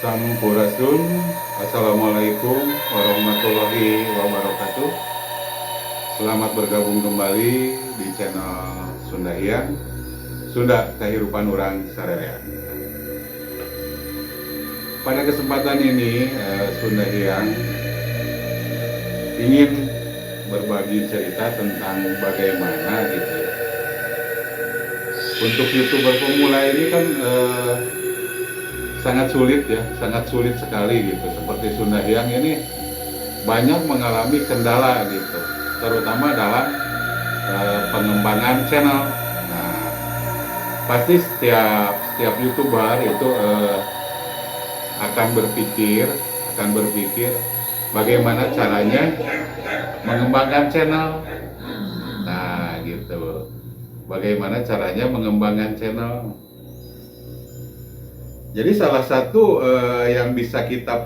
Sampurasun. Assalamualaikum warahmatullahi wabarakatuh. Selamat bergabung kembali di channel Sunda Hyang, Sunda Kehidupan Urang Sarerean. Pada kesempatan ini Sunda Hyang ingin berbagi cerita tentang bagaimana gitu ya. Untuk YouTuber pemula ini kan sangat sulit ya, sangat sulit sekali gitu. Seperti Sunda Hyang ini banyak mengalami kendala gitu, terutama dalam pengembangan channel. Nah, pasti setiap YouTuber itu akan berpikir bagaimana caranya mengembangkan channel. Nah, gitu. Bagaimana caranya mengembangkan channel? Jadi salah satu yang bisa kita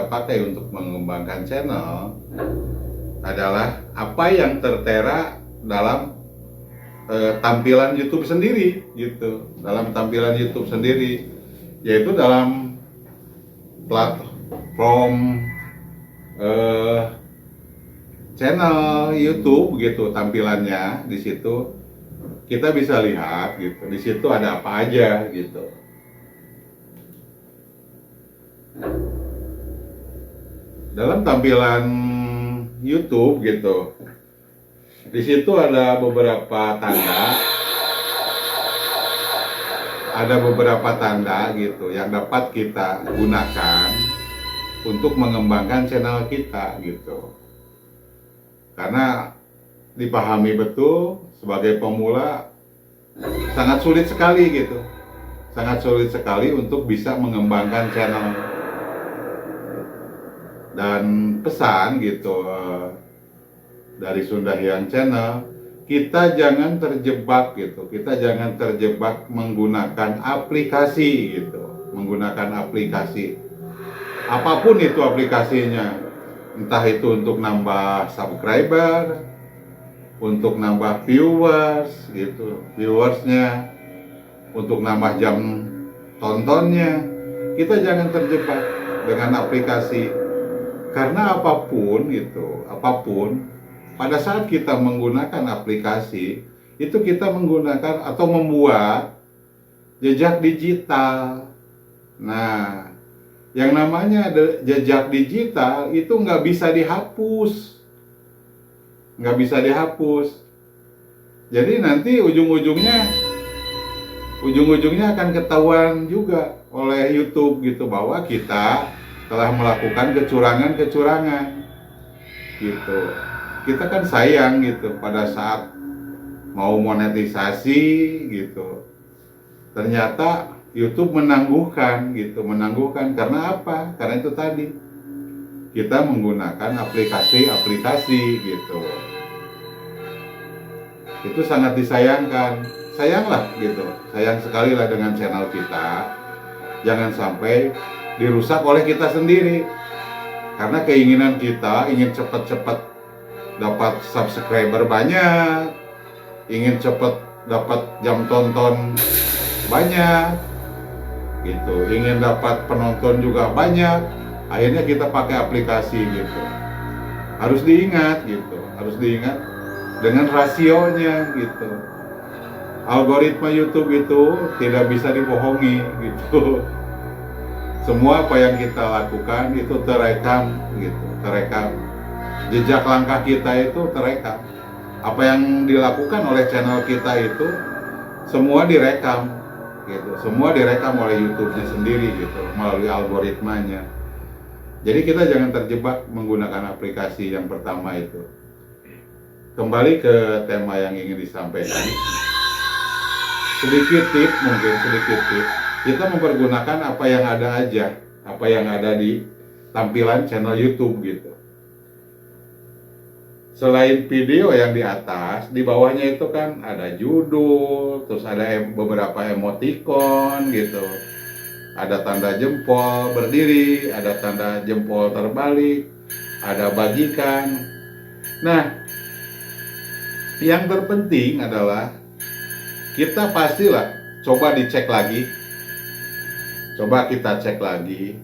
pakai untuk mengembangkan channel adalah apa yang tertera dalam tampilan YouTube sendiri, gitu. Dalam tampilan YouTube sendiri, yaitu dalam platform channel YouTube, gitu. Tampilannya di situ kita bisa lihat, gitu. Di situ ada apa aja, gitu. Dalam tampilan YouTube, gitu, di situ ada beberapa tanda, gitu, yang dapat kita gunakan untuk mengembangkan channel kita, gitu. Karena dipahami betul, sebagai pemula sangat sulit sekali, gitu. Sangat sulit sekali untuk bisa mengembangkan channel. Dan pesan, gitu, dari Sunda Hyang Channel, kita jangan terjebak, gitu. Kita jangan terjebak menggunakan aplikasi, gitu. Menggunakan aplikasi. Apapun itu aplikasinya. Entah itu untuk nambah subscriber, untuk nambah viewers, gitu, viewersnya, untuk nambah jam tontonnya. Kita jangan terjebak dengan aplikasi, karena apapun, gitu, apapun, pada saat kita menggunakan aplikasi itu kita menggunakan atau membuat jejak digital. Nah, yang namanya jejak digital itu nggak bisa dihapus. Jadi nanti ujung-ujungnya akan ketahuan juga oleh YouTube, gitu, bahwa kita telah melakukan kecurangan, gitu. Kita kan sayang, gitu, pada saat mau monetisasi, gitu, ternyata YouTube menangguhkan, gitu, karena apa? Karena itu tadi, kita menggunakan aplikasi, gitu. Itu sangat disayangkan. Sayanglah, gitu. Sayang sekali lah dengan channel kita. Jangan sampai dirusak oleh kita sendiri. Karena keinginan kita ingin cepat-cepat dapat subscriber banyak, ingin cepat dapat jam tonton banyak, gitu. Ingin dapat penonton juga banyak. Akhirnya kita pakai aplikasi, gitu. Harus diingat, gitu. Dengan rasionya, gitu. Algoritma YouTube itu tidak bisa dibohongi, gitu. Semua apa yang kita lakukan itu terekam, gitu, terekam. Jejak langkah kita itu terekam. Apa yang dilakukan oleh channel kita itu semua direkam, gitu. Semua direkam oleh YouTube-nya sendiri, gitu, melalui algoritmanya. Jadi kita jangan terjebak menggunakan aplikasi yang pertama itu. Kembali ke tema yang ingin disampaikan. Sedikit tips. Kita mempergunakan apa yang ada aja, apa yang ada di tampilan channel YouTube, gitu. Selain video yang di atas, di bawahnya itu kan ada judul, terus ada beberapa emoticon, gitu. Ada tanda jempol berdiri, ada tanda jempol terbalik, ada bagikan. Nah, Yang terpenting adalah kita pastilah coba dicek lagi. Coba kita cek lagi.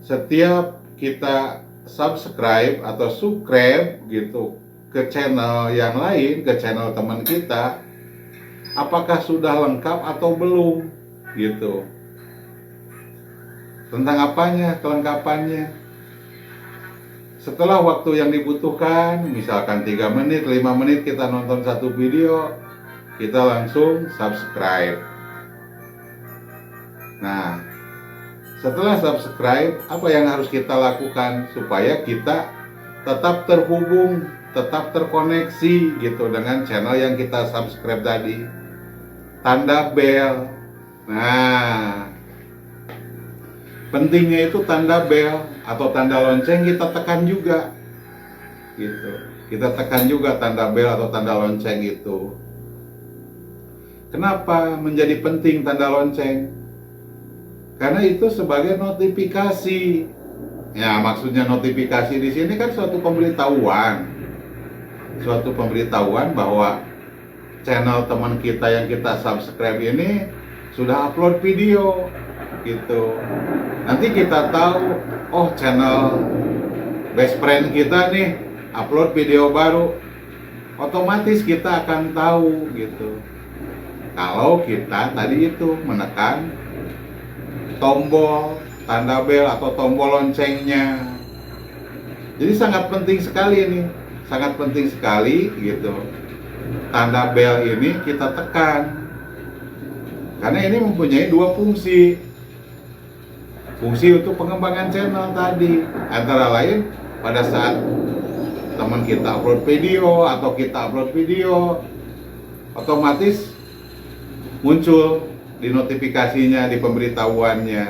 Setiap kita subscribe atau subscribe gitu ke channel yang lain, ke channel teman kita, apakah sudah lengkap atau belum gitu. Tentang apanya, kelengkapannya. Setelah waktu yang dibutuhkan, misalkan 3 menit, 5 menit kita nonton satu video, kita langsung subscribe. Nah, setelah subscribe, apa yang harus kita lakukan supaya kita tetap terhubung, tetap terkoneksi gitu dengan channel yang kita subscribe tadi? Tanda bel. Nah, pentingnya itu tanda bel atau tanda lonceng kita tekan juga gitu. Kita tekan juga tanda bel atau tanda lonceng itu. Kenapa menjadi penting tanda lonceng? Karena itu sebagai notifikasi. Ya, maksudnya notifikasi di sini kan suatu pemberitahuan. Suatu pemberitahuan bahwa channel teman kita yang kita subscribe ini sudah upload video gitu. Nanti kita tahu, oh channel best friend kita nih upload video baru, otomatis kita akan tahu gitu. Kalau kita tadi itu menekan tombol tanda bel atau tombol loncengnya. Jadi sangat penting sekali ini, sangat penting sekali gitu. Tanda bel ini kita tekan. Karena ini mempunyai 2 fungsi. Fungsi untuk pengembangan channel tadi, antara lain pada saat teman kita upload video atau kita upload video, otomatis muncul di notifikasinya, di pemberitahuannya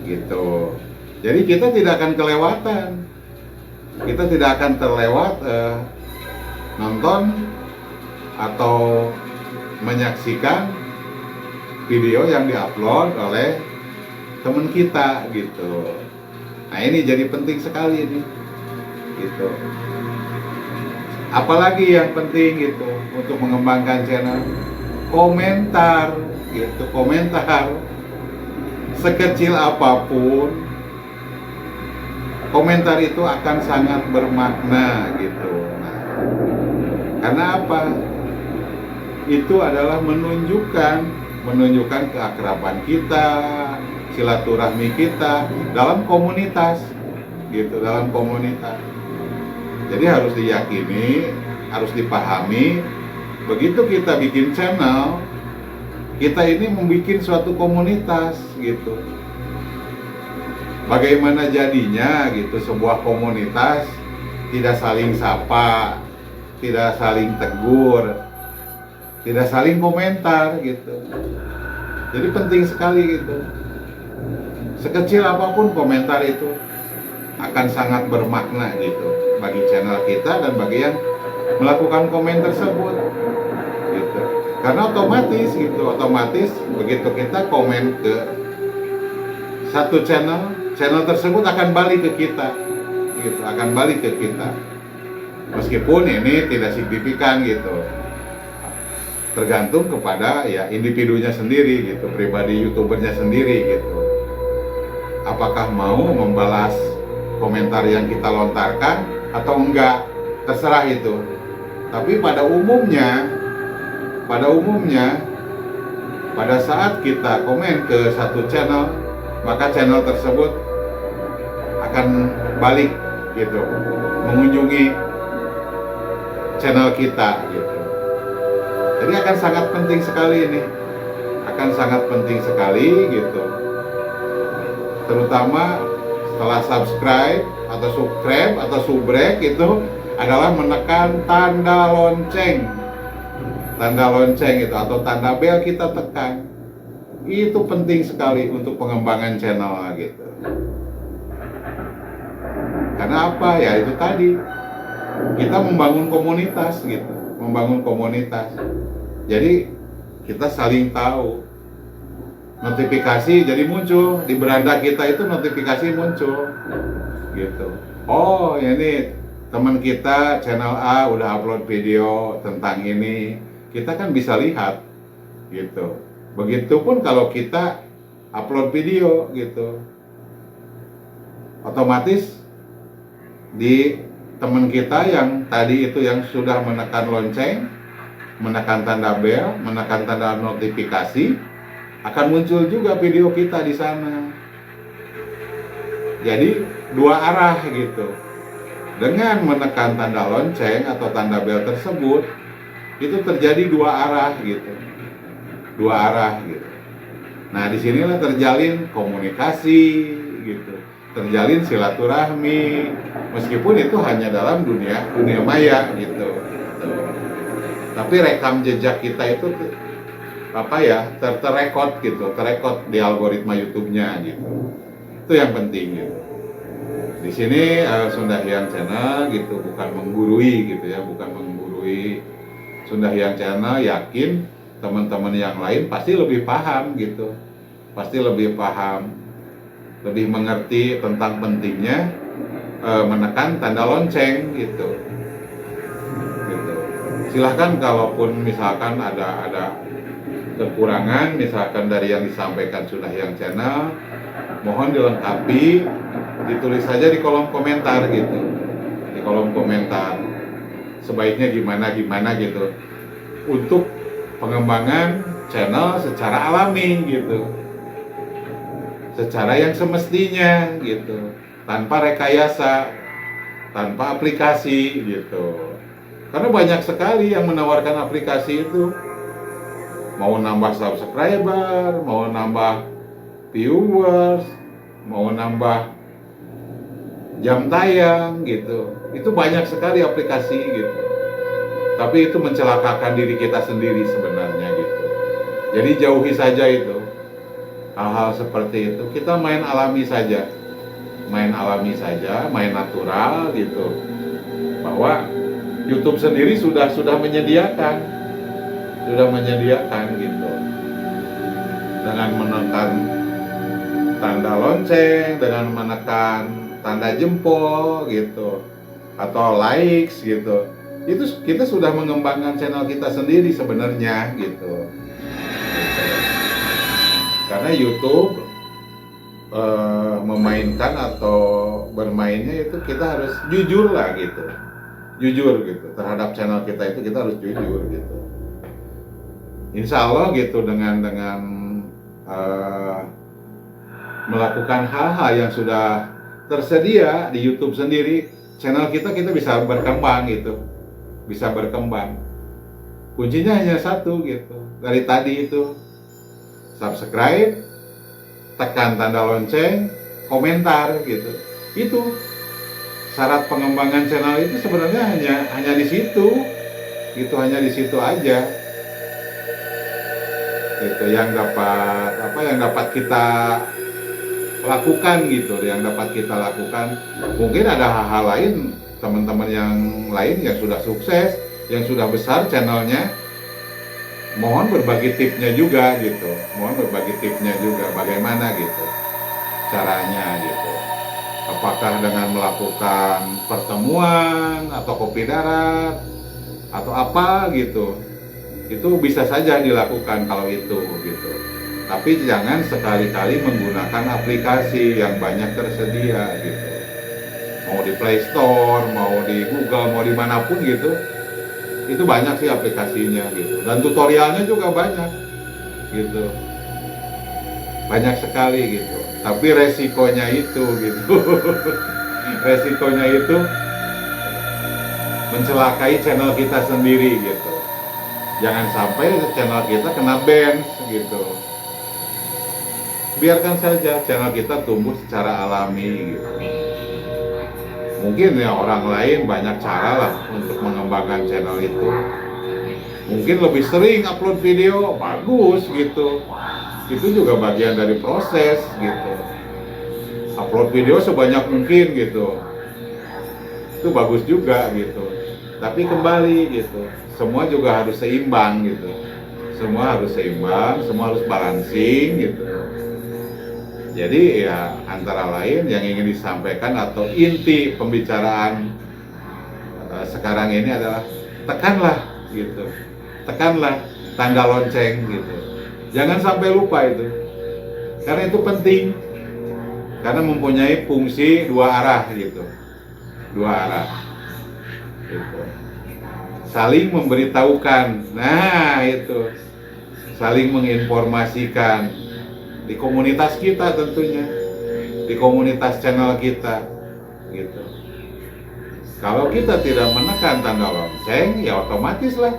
gitu. Jadi kita tidak akan kelewatan, kita tidak akan terlewat nonton atau menyaksikan video yang diupload oleh teman kita gitu. Nah, ini jadi penting sekali ini gitu. Apalagi yang penting gitu untuk mengembangkan channel, komentar gitu. Komentar sekecil apapun, komentar itu akan sangat bermakna gitu. Nah, karena apa? Itu adalah menunjukkan keakraban kita, silaturahmi kita dalam komunitas gitu, dalam komunitas. Jadi harus diyakini, harus dipahami, begitu kita bikin channel, kita ini membuat suatu komunitas gitu. Bagaimana jadinya gitu sebuah komunitas tidak saling sapa, tidak saling tegur, tidak saling komentar gitu. Jadi penting sekali gitu. Sekecil apapun komentar itu akan sangat bermakna gitu bagi channel kita dan bagi yang melakukan komen tersebut gitu. Karena otomatis begitu kita komen ke satu channel tersebut akan balik ke kita gitu, akan balik ke kita. Meskipun ini tidak signifikan gitu. Tergantung kepada ya individunya sendiri gitu, pribadi YouTubernya sendiri gitu. Apakah mau membalas komentar yang kita lontarkan atau enggak, terserah itu. Tapi pada umumnya pada saat kita komen ke satu channel, maka channel tersebut akan balik gitu, mengunjungi channel kita gitu. Jadi akan sangat penting sekali ini, akan sangat penting sekali gitu. Terutama setelah subscribe atau subrek itu adalah menekan tanda lonceng itu atau tanda bel kita tekan. Itu penting sekali untuk pengembangan channel gitu. Karena apa? Ya itu tadi, kita membangun komunitas gitu, membangun komunitas. Jadi kita saling tahu, notifikasi jadi muncul di beranda kita itu, notifikasi muncul gitu. Oh ini teman kita channel A udah upload video tentang ini, kita kan bisa lihat gitu. Begitupun kalau kita upload video gitu, otomatis di teman kita yang tadi itu yang sudah menekan lonceng, menekan tanda bel, menekan tanda notifikasi, akan muncul juga video kita di sana. Jadi dua arah gitu. Dengan menekan tanda lonceng atau tanda bel tersebut, itu terjadi dua arah gitu. Dua arah gitu. Nah, disinilah terjalin komunikasi gitu. Terjalin silaturahmi, meskipun itu hanya dalam dunia maya gitu. Tapi rekam jejak kita itu terrekod gitu, terekod di algoritma YouTube-nya gitu. Itu yang penting gitu. Di sini Sunda Hyang Channel gitu, bukan menggurui gitu ya, bukan menggurui. Sunda Hyang Channel yakin teman-teman yang lain pasti lebih paham gitu, pasti lebih paham, lebih mengerti tentang pentingnya menekan tanda lonceng gitu. Silahkan kalaupun misalkan ada kekurangan misalkan dari yang disampaikan Sunda Hyang Channel, mohon dilengkapi, ditulis saja di kolom komentar gitu, di kolom komentar sebaiknya gimana gitu untuk pengembangan channel secara alami gitu, secara yang semestinya gitu, tanpa rekayasa, tanpa aplikasi gitu. Karena banyak sekali yang menawarkan aplikasi itu, mau nambah subscriber, mau nambah viewers, mau nambah jam tayang gitu. Itu banyak sekali aplikasi gitu. Tapi itu mencelakakan diri kita sendiri sebenarnya gitu. Jadi jauhi saja itu. Hal-hal seperti itu. Kita main alami saja. Main alami saja, main natural gitu. Bahwa YouTube sendiri sudah menyediakan gitu. Dengan menekan tanda lonceng, dengan menekan tanda jempol gitu, atau likes gitu, itu kita sudah mengembangkan channel kita sendiri sebenarnya gitu. Karena YouTube memainkan atau bermainnya itu kita harus jujur lah gitu, jujur gitu terhadap channel kita, itu kita harus jujur gitu. Insya Allah gitu, dengan melakukan hal-hal yang sudah tersedia di YouTube sendiri, channel kita bisa berkembang gitu, bisa berkembang. Kuncinya hanya satu gitu, dari tadi itu subscribe, tekan tanda lonceng, komentar gitu. Itu syarat pengembangan channel itu sebenarnya hanya di situ gitu, hanya di situ aja gitu, yang dapat kita lakukan gitu, yang dapat kita lakukan. Mungkin ada hal-hal lain, teman-teman yang lain yang sudah sukses, yang sudah besar channelnya, mohon berbagi tipsnya juga gitu, bagaimana gitu caranya gitu. Apakah dengan melakukan pertemuan atau kopi darat atau apa gitu, itu bisa saja dilakukan kalau itu gitu. Tapi jangan sekali-kali menggunakan aplikasi yang banyak tersedia gitu. Mau di Play Store, mau di Google, mau dimanapun gitu, itu banyak sih aplikasinya gitu. Dan tutorialnya juga banyak gitu, banyak sekali gitu. Tapi resikonya itu gitu, resikonya itu mencelakai channel kita sendiri gitu. Jangan sampai channel kita kena ban gitu. Biarkan saja channel kita tumbuh secara alami gitu. Mungkin ya orang lain banyak cara lah untuk mengembangkan channel itu. Mungkin lebih sering upload video, bagus gitu. Itu juga bagian dari proses gitu. Upload video sebanyak mungkin gitu, itu bagus juga gitu. Tapi kembali gitu, semua juga harus seimbang gitu. Semua harus seimbang, semua harus balancing gitu. Jadi ya antara lain yang ingin disampaikan atau inti pembicaraan sekarang ini adalah tekanlah gitu, tekanlah tanda lonceng gitu, jangan sampai lupa itu, karena itu penting, karena mempunyai fungsi dua arah gitu, dua arah gitu. Saling memberitahukan, nah itu, saling menginformasikan di komunitas kita tentunya, di komunitas channel kita gitu. Kalau kita tidak menekan tanda lonceng, ya otomatis lah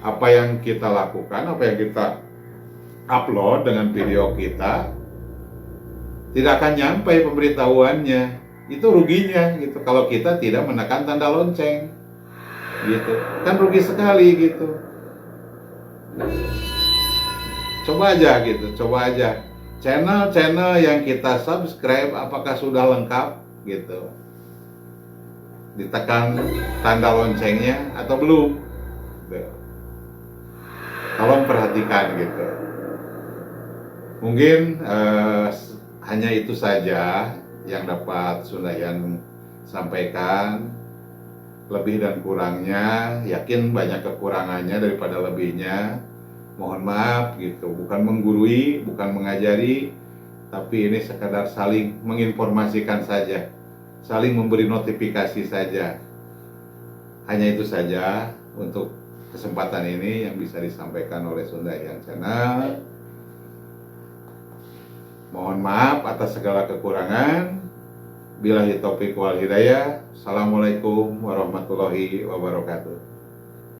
apa yang kita lakukan, apa yang kita upload dengan video kita tidak akan nyampe pemberitahuannya. Itu ruginya gitu kalau kita tidak menekan tanda lonceng gitu, kan rugi sekali gitu. Coba aja gitu, coba aja channel-channel yang kita subscribe apakah sudah lengkap gitu, ditekan tanda loncengnya atau belum gitu. Tolong perhatikan gitu. Mungkin hanya itu saja yang dapat Sundayan sampaikan. Lebih dan kurangnya, yakin banyak kekurangannya daripada lebihnya. Mohon maaf gitu, bukan menggurui, bukan mengajari, tapi ini sekadar saling menginformasikan saja, saling memberi notifikasi saja. Hanya itu saja untuk kesempatan ini yang bisa disampaikan oleh Sundayan Channel. Mohon maaf atas segala kekurangan. Billahi taufiq wal hidayah. Assalamualaikum warahmatullahi wabarakatuh.